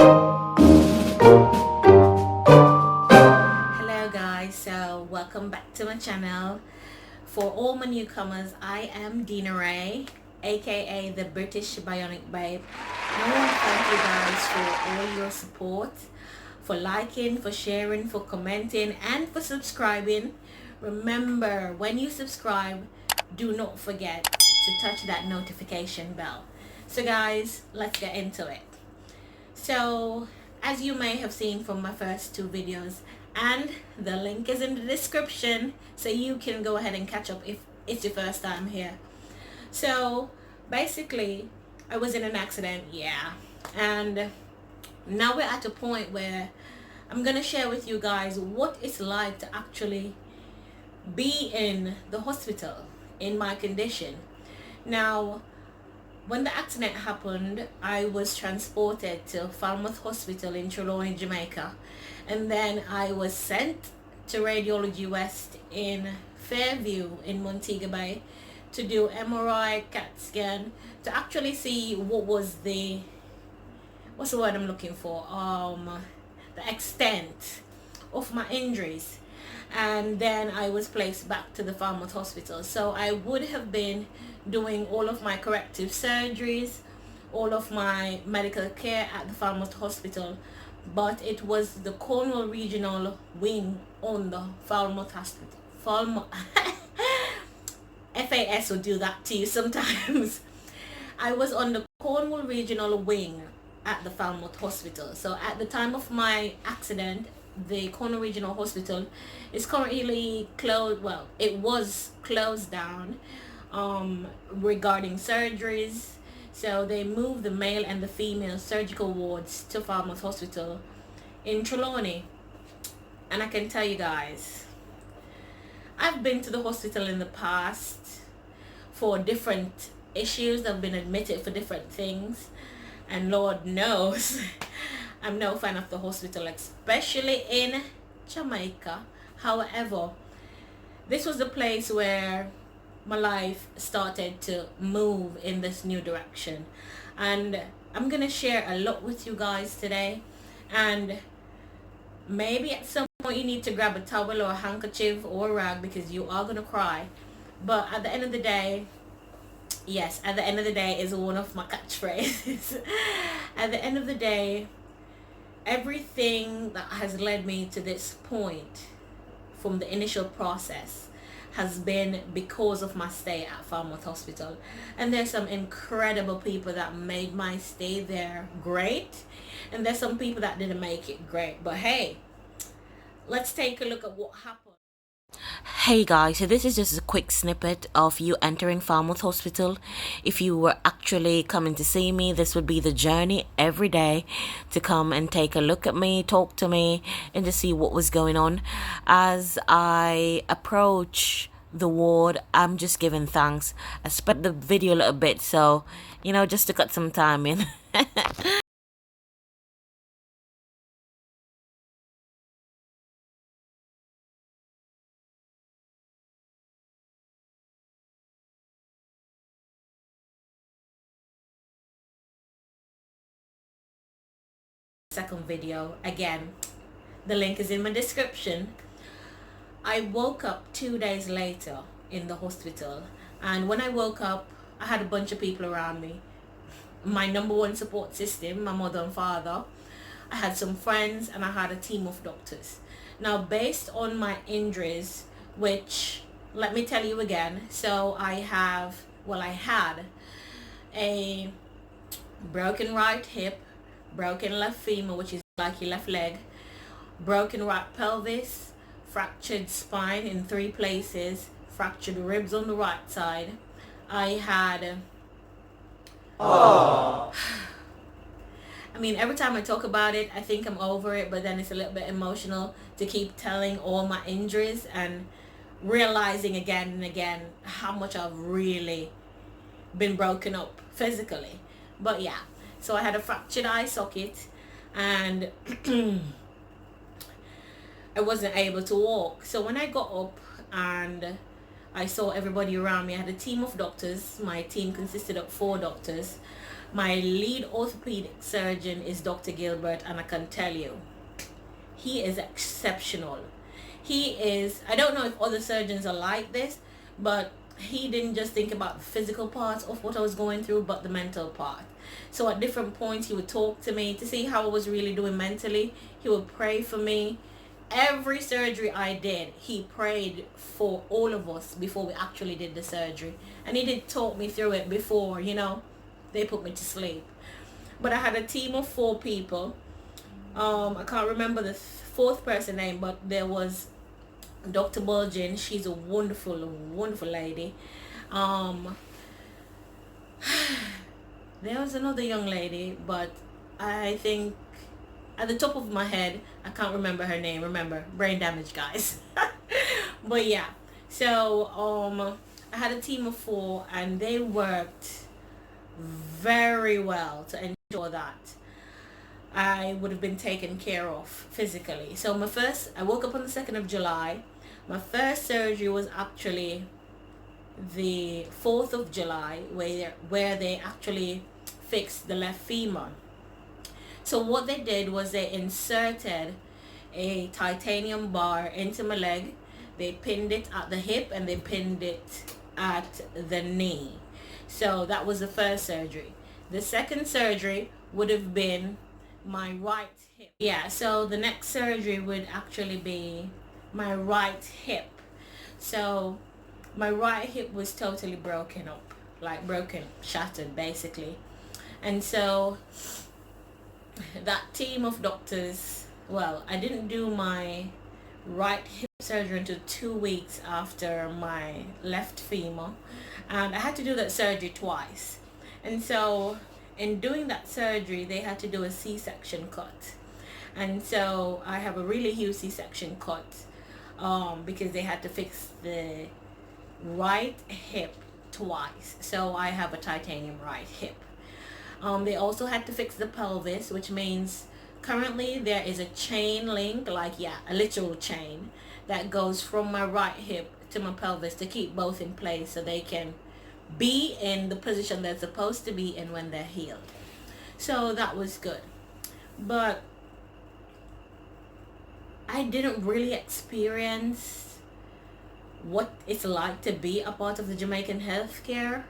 Hello guys, so welcome back to my channel. For all my newcomers, I am Dina Ray, aka the British Bionic Babe. And I want to thank you guys for all your support, for liking, for sharing, for commenting, and for subscribing. Remember, when you subscribe, do not forget to touch that notification bell. So guys, let's get into it. So as you may have seen from my first two videos, and the link is in the description, so you can go ahead and catch up if it's your first time here. So basically, I was in an accident, and now we're at a point where I'm gonna share with you guys what it's like to actually be in the hospital in my condition. Now, when the accident happened, I was transported to Falmouth Hospital in Trelawney, Jamaica, and then I was sent to Radiology West in Fairview in Montego Bay to do MRI, CAT scan, to actually see what was what's the word I'm looking for, the extent of my injuries. And then I was placed back to the Falmouth Hospital. So I would have been doing all of my corrective surgeries, all of my medical care at the Falmouth Hospital, but it was the Cornwall Regional Wing on the Falmouth Hospital. FAS will do that to you sometimes. I was on the Cornwall Regional Wing at the Falmouth Hospital. So at the time of my accident, the Cornwall Regional Hospital is currently closed. Well, it was closed down regarding surgeries. So they moved the male and the female surgical wards to Falmouth Hospital in Trelawney. And I can tell you guys, I've been to the hospital in the past for different issues. I've been admitted for different things, and Lord knows I'm no fan of the hospital, especially in Jamaica. However, this was the place where my life started to move in this new direction, and I'm gonna share a lot with you guys today. And maybe at some point you need to grab a towel or a handkerchief or a rag, because you are gonna cry. But at the end of the day, yes, at the end of the day is one of my catchphrases. At the end of the day, everything that has led me to this point from the initial process has been because of my stay at Falmouth Hospital. And there's some incredible people that made my stay there great, and there's some people that didn't make it great. But hey, let's take a look at what happened. Hey guys, so this is just a quick snippet of you entering Falmouth Hospital. If you were actually coming to see me, this would be the journey every day to come and take a look at me, talk to me, and to see what was going on. As I approach the ward, I'm just giving thanks. I sped the video a little bit, so, you know, just to cut some time in. Second video, again, the link is in my description. I woke up 2 days later in the hospital, and when I woke up, I had a bunch of people around me. My number one support system, my mother and father. I had some friends, and I had a team of doctors. Now, based on my injuries, which, let me tell you again, so I had a broken right hip, broken left femur, which is like your left leg, broken right pelvis, fractured spine in 3 places, fractured ribs on the right side. I had I mean, every time I talk about it, I think I'm over it, but then it's a little bit emotional to keep telling all my injuries and realizing again and again how much I've really been broken up physically. But yeah, so I had a fractured eye socket, and I wasn't able to walk. So when I got up and I saw everybody around me, I had a team of doctors. My team consisted of 4 doctors. My lead orthopedic surgeon is Dr. Gilbert, and I can tell you, he is exceptional. He is, I don't know if other surgeons are like this, but he didn't just think about the physical parts of what I was going through, but the mental part. So at different points, he would talk to me to see how I was really doing mentally. He would pray for me. Every surgery I did, he prayed for all of us before we actually did the surgery. And he did talk me through it before, they put me to sleep. But I had a team of 4 people. I can't remember the fourth person name, but there was Dr. Bulgin. She's a wonderful, wonderful lady. There was another young lady, but I think at the top of my head, I can't remember her name. Remember, brain damage, guys. But yeah, so I had a team of 4, and they worked very well to ensure that I would have been taken care of physically. So I woke up on the 2nd of July. My first surgery was actually the 4th of July, where they actually fixed the left femur. So what they did was they inserted a titanium bar into my leg. They pinned it at the hip and they pinned it at the knee. So that was the first surgery. The second surgery would have been my right hip. Yeah, so the next surgery would actually be my right hip. So my right hip was totally broken up, shattered basically. And so that team of doctors, well, I didn't do my right hip surgery until 2 weeks after my left femur, and I had to do that surgery twice. And so in doing that surgery, they had to do a C-section cut. And so I have a really huge C-section cut because they had to fix the right hip twice. So I have a titanium right hip. They also had to fix the pelvis, which means currently there is a chain link, a literal chain that goes from my right hip to my pelvis to keep both in place so they can be in the position they're supposed to be in when they're healed. So that was good. But I didn't really experience what it's like to be a part of the Jamaican healthcare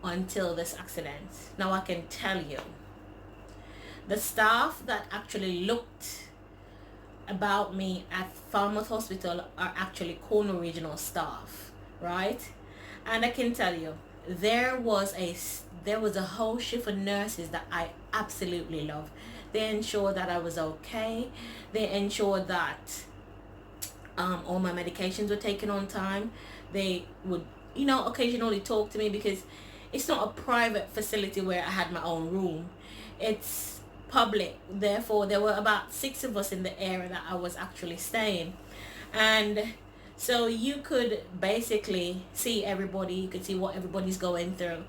until this accident. Now I can tell you, the staff that actually looked about me at Falmouth Hospital are actually Cornwall regional staff, right? And I can tell you, there was a whole shift of nurses that I absolutely love. They ensured that I was okay. They ensured that all my medications were taken on time. They would, occasionally talk to me because it's not a private facility where I had my own room. It's public. Therefore, there were about 6 of us in the area that I was actually staying. And so you could basically see everybody. You could see what everybody's going through.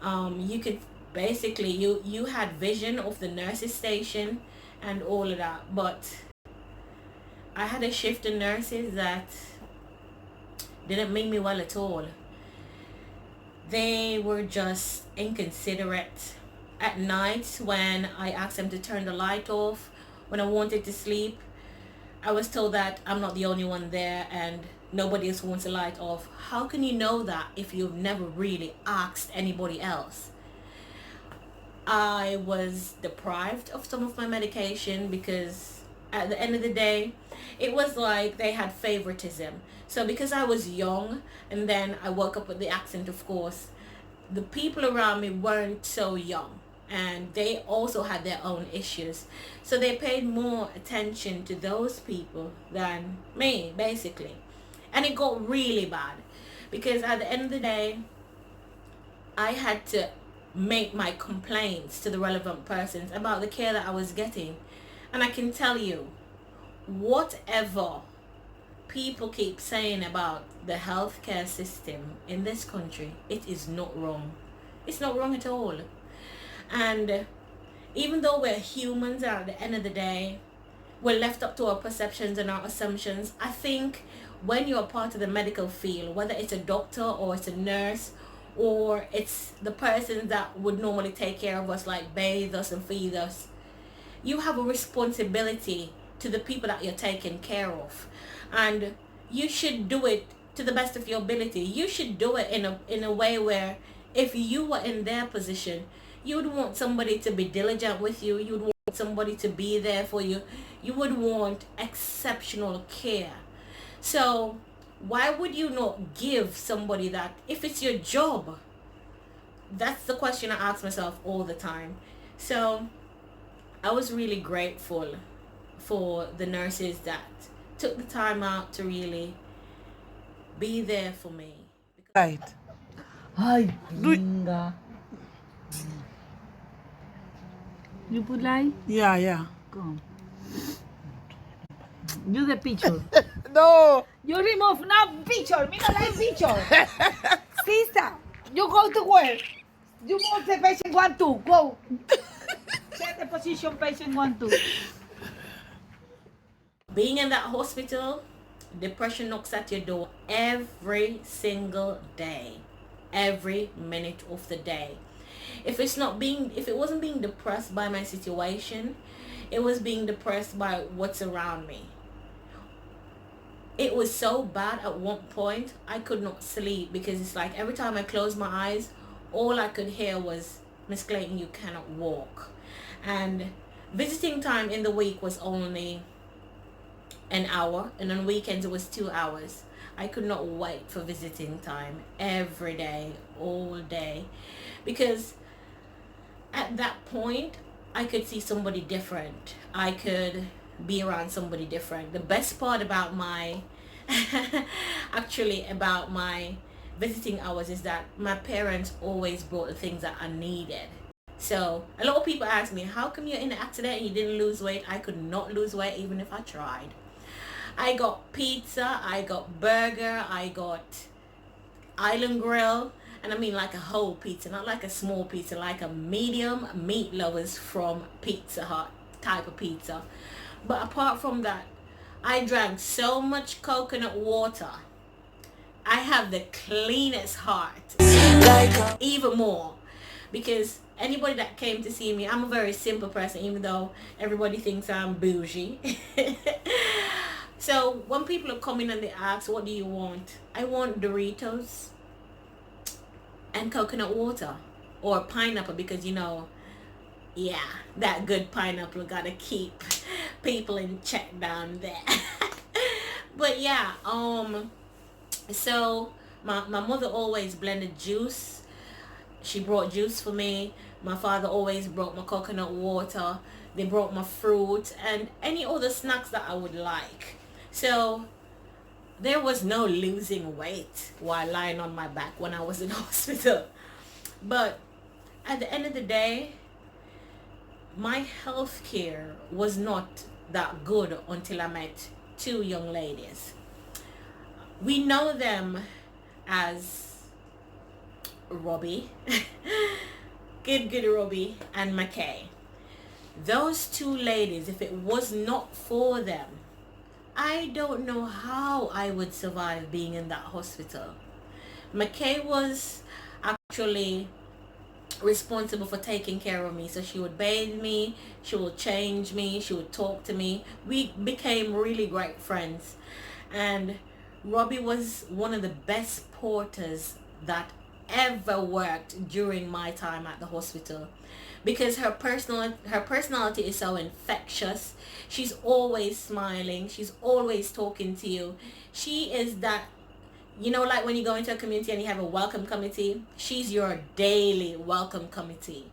You could basically, you had vision of the nurses station and all of that. But I had a shift in nurses that didn't mean me well at all. They were just inconsiderate. At night, when I asked them to turn the light off, when I wanted to sleep, I was told that I'm not the only one there and nobody else wants the light off. How can you know that if you've never really asked anybody else? I was deprived of some of my medication because at the end of the day, it was like they had favoritism. So because I was young, and then I woke up with the accent, of course, the people around me weren't so young, and they also had their own issues. So they paid more attention to those people than me, basically. And it got really bad because at the end of the day, I had to make my complaints to the relevant persons about the care that I was getting. And I can tell you, whatever people keep saying about the healthcare system in this country, it is not wrong. It's not wrong at all. And even though we're humans at the end of the day, we're left up to our perceptions and our assumptions. I think when you're part of the medical field, whether it's a doctor or it's a nurse or it's the person that would normally take care of us, like bathe us and feed us. You have a responsibility to the people that you're taking care of, and you should do it to the best of your ability. You should do it in a way where if you were in their position, you would want somebody to be diligent with you. You would want somebody to be there for you. You would want exceptional care. So why would you not give somebody that if it's your job? That's the question I ask myself all the time. So I was really grateful for the nurses that took the time out to really be there for me. Right. Ay, Do- pinga. You put light? Yeah. Come. You the picture. No. You remove now picture. Me no like picture. Sister, you go to where? You move the patient 1, 2. Go. Set the position patient 1, 2. Being in that hospital, depression knocks at your door every single day, every minute of the day. If it wasn't being depressed by my situation, it was being depressed by what's around me. It was so bad at one point, I could not sleep because it's like every time I closed my eyes, all I could hear was, "Miss Clayton, you cannot walk." And visiting time in the week was only an hour, and on weekends it was 2 hours. I could not wait for visiting time every day, all day, because at that point I could see somebody different. I could be around somebody different. The best part about my about my visiting hours is that my parents always brought the things that I needed. So a lot of people ask me, how come you're in an accident and you didn't lose weight? I could not lose weight even if I tried. I got pizza, I got burger, I got island grill, and I mean like a whole pizza, not like a small pizza, like a medium meat lovers from Pizza Hut type of pizza. But apart from that, I drank so much coconut water. I have the cleanest heart, even more, because anybody that came to see me, I'm a very simple person, even though everybody thinks I'm bougie. So when people are coming and they ask, what do you want? I want Doritos and coconut water, or pineapple, because that good pineapple gotta keep people in check down there. But yeah, so my mother always blended juice. She brought juice for me. My father always brought my coconut water. They brought my fruit and any other snacks that I would like. So there was no losing weight while lying on my back when I was in hospital. But at the end of the day, my health care was not that good until I met 2 young ladies. We know them as Robby, good Robby and McKay. Those 2 ladies, if it was not for them, I don't know how I would survive being in that hospital. McKay was actually responsible for taking care of me. So she would bathe me, she would change me, she would talk to me. We became really great friends. And Robby was one of the best porters that ever worked during my time at the hospital, because her personality is so infectious. She's always smiling, she's always talking to you. She is that, like when you go into a community and you have a welcome committee, she's your daily welcome committee.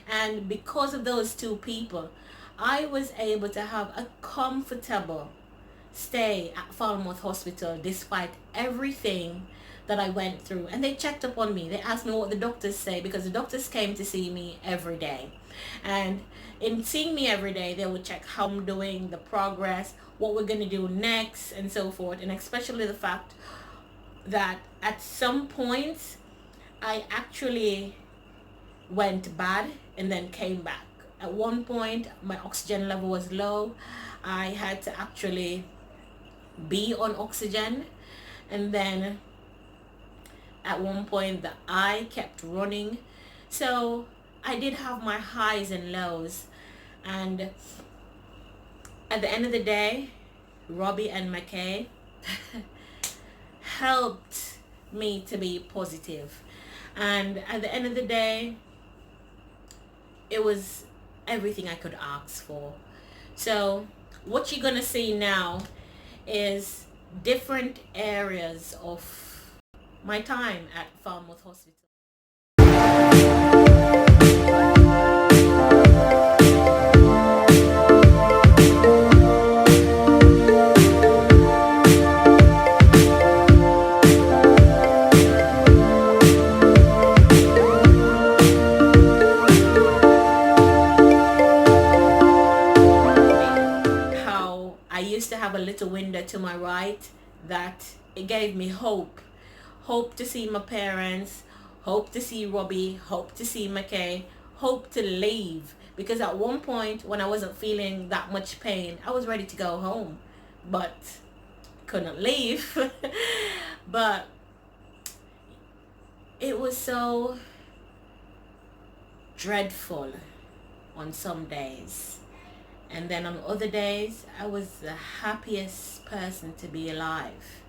And because of those 2 people, I was able to have a comfortable stay at Falmouth Hospital despite everything that I went through. And they checked up on me. They asked me what the doctors say, because the doctors came to see me every day. And in seeing me every day, they would check how I'm doing, the progress, what we're going to do next, and so forth. And especially the fact that at some points I actually went bad and then came back. At one point my oxygen level was low. I had to actually be on oxygen, and then at one point the eye kept running. So I did have my highs and lows, and at the end of the day, Robby and McKay helped me to be positive. And at the end of the day, it was everything I could ask for. So what you're gonna see now is different areas of my time at Falmouth Hospital. I used to have a little window to my right that it gave me hope to see my parents, hope to see Robby, hope to see McKay, hope to leave, because at one point when I wasn't feeling that much pain, I was ready to go home, but couldn't leave. But it was so dreadful on some days. And then on other days, I was the happiest person to be alive.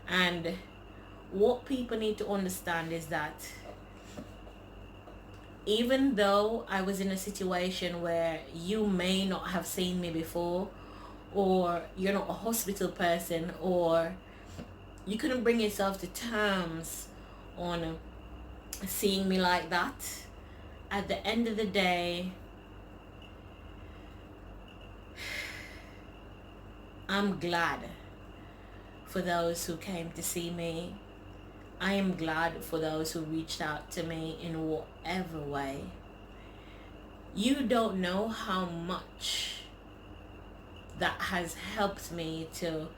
And what people need to understand is that even though I was in a situation where you may not have seen me before, or you're not a hospital person, or you couldn't bring yourself to terms on seeing me like that, at the end of the day, I'm glad for those who came to see me. I am glad for those who reached out to me in whatever way. You don't know how much that has helped me to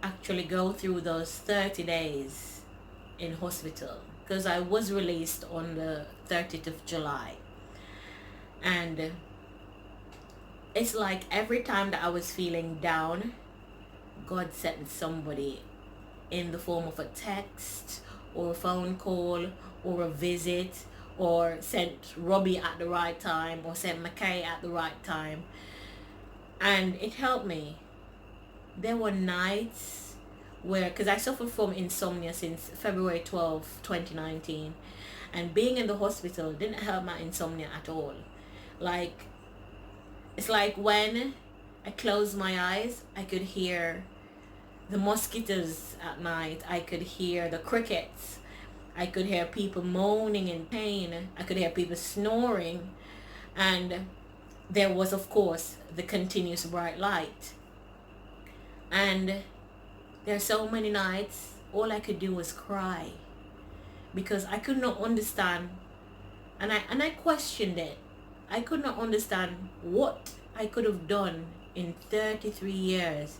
actually go through those 30 days in hospital, because I was released on the 30th of July. And it's like every time that I was feeling down, God sent somebody in the form of a text or a phone call or a visit, or sent Robby at the right time, or sent McKay at the right time. And it helped me. There were nights where, because I suffered from insomnia since February 12, 2019. And being in the hospital didn't help my insomnia at all. Like, it's like when I closed my eyes, I could hear the mosquitoes at night. I could hear the crickets. I could hear people moaning in pain. I could hear people snoring. And there was, of course, the continuous bright light. And there are so many nights, all I could do was cry, because I could not understand, and I questioned it. I could not understand what I could have done in 33 years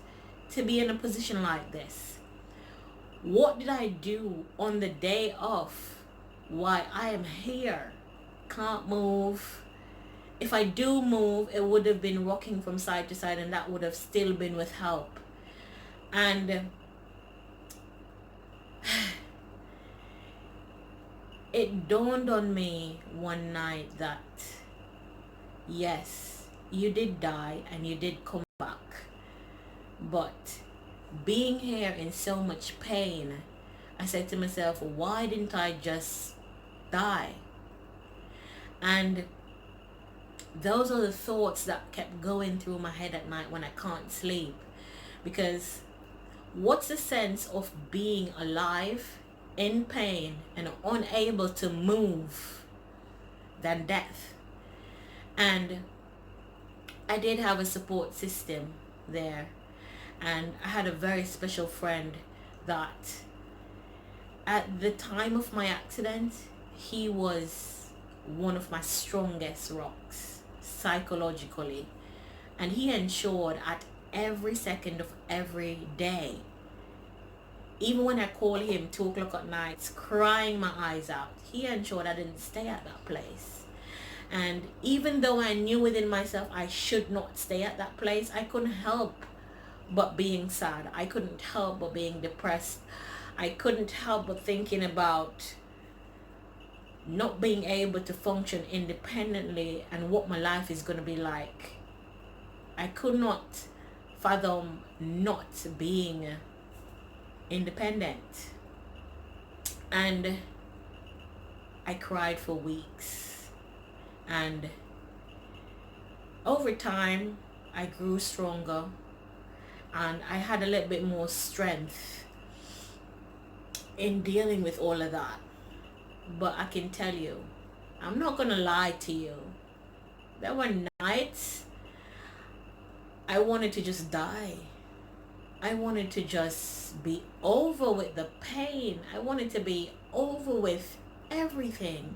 to be in a position like this. What did I do on the day of why I am here? Can't move. If I do move, it would have been rocking from side to side, and that would have still been with help. And it dawned on me one night that yes, you did die and you did come back, but being here in so much pain, I said to myself, why didn't I just die? And those are the thoughts that kept going through my head at night when I can't sleep. Because what's the sense of being alive in pain and unable to move than death? And I did have a support system there, and I had a very special friend that at the time of my accident, he was one of my strongest rocks psychologically, and he ensured at every second of every day, even when I call him 2 o'clock at night crying my eyes out, he ensured I didn't stay at that place. And even though I knew within myself I should not stay at that place, I couldn't help but being sad. I couldn't help but being depressed. I couldn't help but thinking about not being able to function independently and what my life is going to be like. I could not fathom not being independent. And I cried for weeks. And over time, I grew stronger. And I had a little bit more strength in dealing with all of that. But I can tell you, I'm not going to lie to you. There were nights I wanted to just die. I wanted to just be over with the pain. I wanted to be over with everything.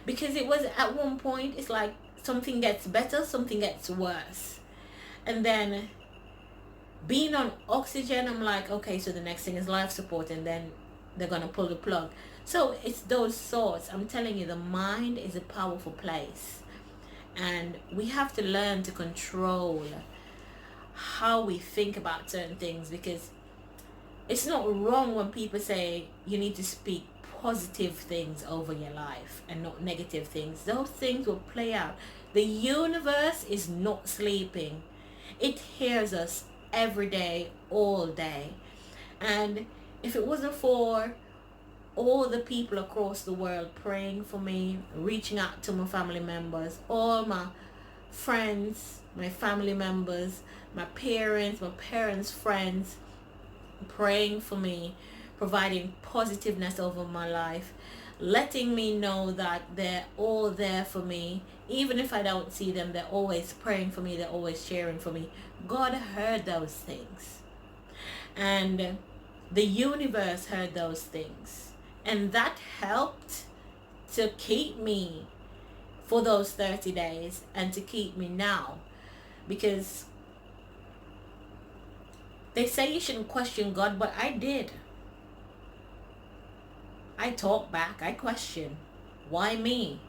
Because it was at one point, it's like something gets better, something gets worse. And then being on oxygen, I'm like, okay, so the next thing is life support, and then they're going to pull the plug. So it's those thoughts. I'm telling you, the mind is a powerful place. And we have to learn to control how we think about certain things, because it's not wrong when people say you need to speak positive things over your life and not negative things. Those things will play out. The universe is not sleeping. It hears us every day, all day. And if it wasn't for all the people across the world praying for me, reaching out to my family members, all my friends, my family members, my parents' friends praying for me, providing positiveness over my life, letting me know that they're all there for me. Even if I don't see them, they're always praying for me, they're always cheering for me. God heard those things. And the universe heard those things. And that helped to keep me for those 30 days and to keep me now. Because they say you shouldn't question God, but I did. I talk back, I question. Why me?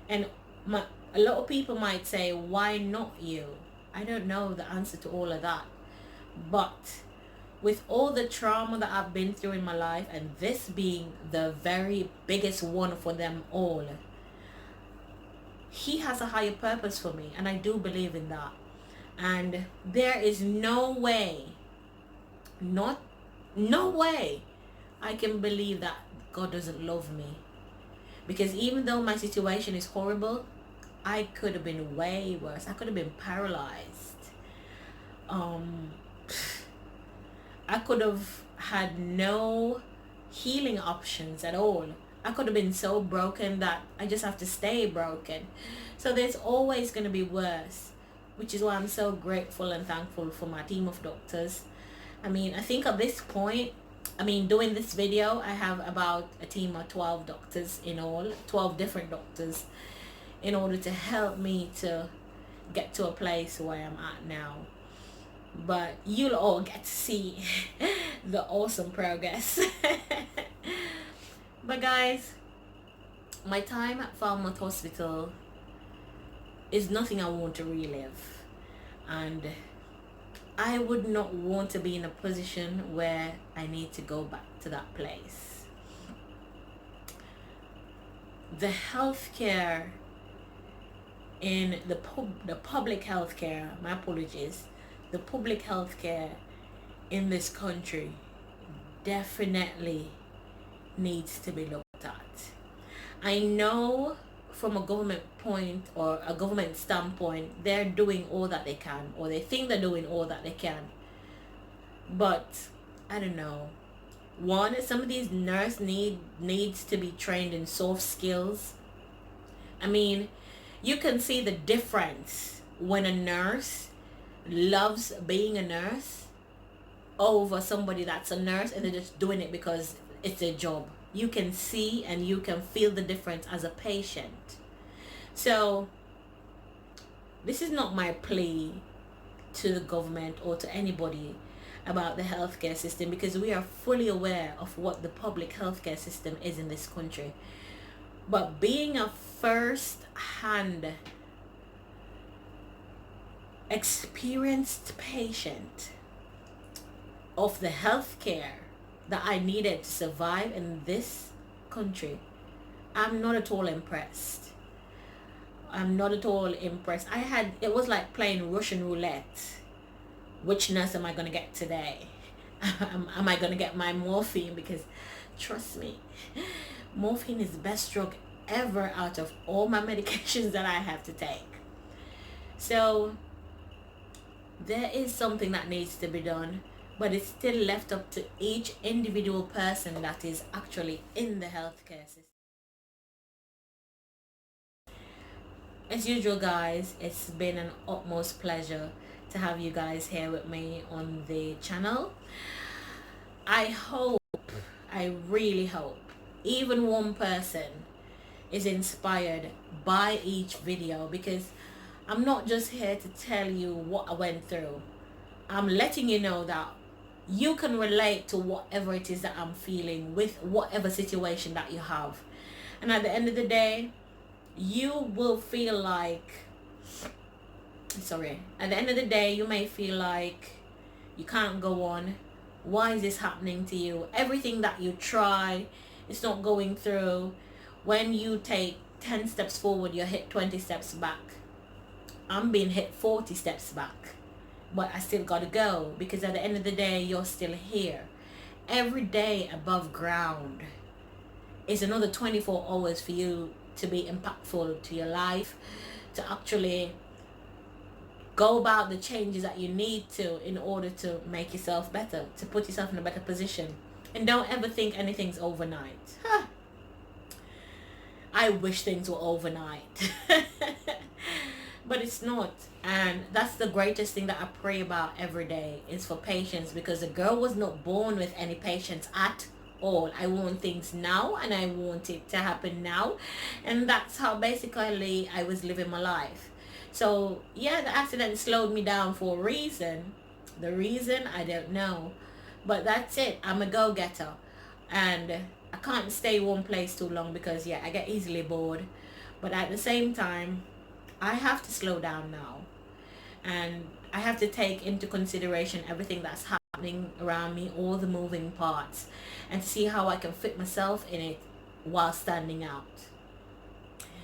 And a lot of people might say, why not you? I don't know the answer to all of that. But with all the trauma that I've been through in my life, and this being the very biggest one for them all, He has a higher purpose for me, and I do believe in that. And there is no way I can believe that God doesn't love me. Because even though my situation is horrible, I could have been way worse. I could have been paralyzed. I could have had no healing options at all. I could have been so broken that I just have to stay broken. So there's always going to be worse, which is why I'm so grateful and thankful for my team of doctors. I mean, I think at this point, doing this video, I have about a team of 12 doctors in all, 12 different doctors, in order to help me to get to a place where I'm at now. But you'll all get to see the awesome progress. But guys, my time at Falmouth Hospital is nothing I want to relive. And I would not want to be in a position where I need to go back to that place. The healthcare in the public healthcare, my apologies, the public healthcare in this country definitely needs to be looked at. I know from a government point or a government standpoint, they're doing all that they can, or they think they're doing all that they can. But I don't know. One, some of these nurses needs to be trained in soft skills. I mean, you can see the difference when a nurse loves being a nurse over somebody that's a nurse and they're just doing it because it's their job. You can see and you can feel the difference as a patient. So this is not my plea to the government or to anybody about the healthcare system, because we are fully aware of what the public healthcare system is in this country. But being a first-hand experienced patient of the healthcare that I needed to survive in this country, I'm not at all impressed. I'm not at all impressed. It was like playing Russian roulette. Which nurse am I going to get today? Am I going to get my morphine? Because trust me, morphine is the best drug ever out of all my medications that I have to take. So there is something that needs to be done, but it's still left up to each individual person that is actually in the healthcare system. As usual, guys, it's been an utmost pleasure to have you guys here with me on the channel. I really hope even one person is inspired by each video, because I'm not just here to tell you what I went through. I'm letting you know that you can relate to whatever it is that I'm feeling with whatever situation that you have. And at the end of the day, you will feel like, at the end of the day, you may feel like you can't go on. Why is this happening to you? Everything that you try, it's not going through. When you take 10 steps forward, you hit 20 steps back. I'm being hit 40 steps back, but I still gotta go, because at the end of the day, you're still here. Every day above ground is another 24 hours for you to be impactful to your life, to actually go about the changes that you need to in order to make yourself better, to put yourself in a better position. And don't ever think anything's overnight. I wish things were overnight. But it's not. And that's the greatest thing that I pray about every day, is for patience, because the girl was not born with any patience at all. I want things now, and I want it to happen now. And that's how basically I was living my life. So yeah, the accident slowed me down for a reason. The reason, I don't know. But that's it. I'm a go-getter. And I can't stay one place too long, because yeah, I get easily bored. But at the same time, I have to slow down now. And I have to take into consideration everything that's happening around me, all the moving parts, and to see how I can fit myself in it while standing out.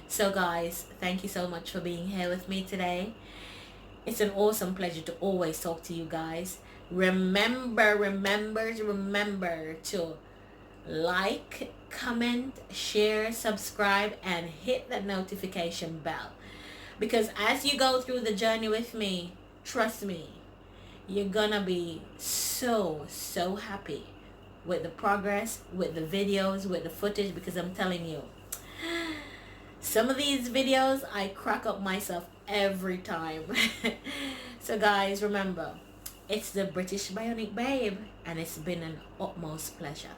So guys, thank you so much for being here with me today. It's an awesome pleasure to always talk to you guys. Remember to like, comment, share, subscribe, and hit that notification bell. Because as you go through the journey with me, trust me, you're gonna be so happy with the progress, with the videos, with the footage, because I'm telling you, some of these videos I crack up myself every time. So guys, remember, it's the British Bionic Babe, and it's been an utmost pleasure.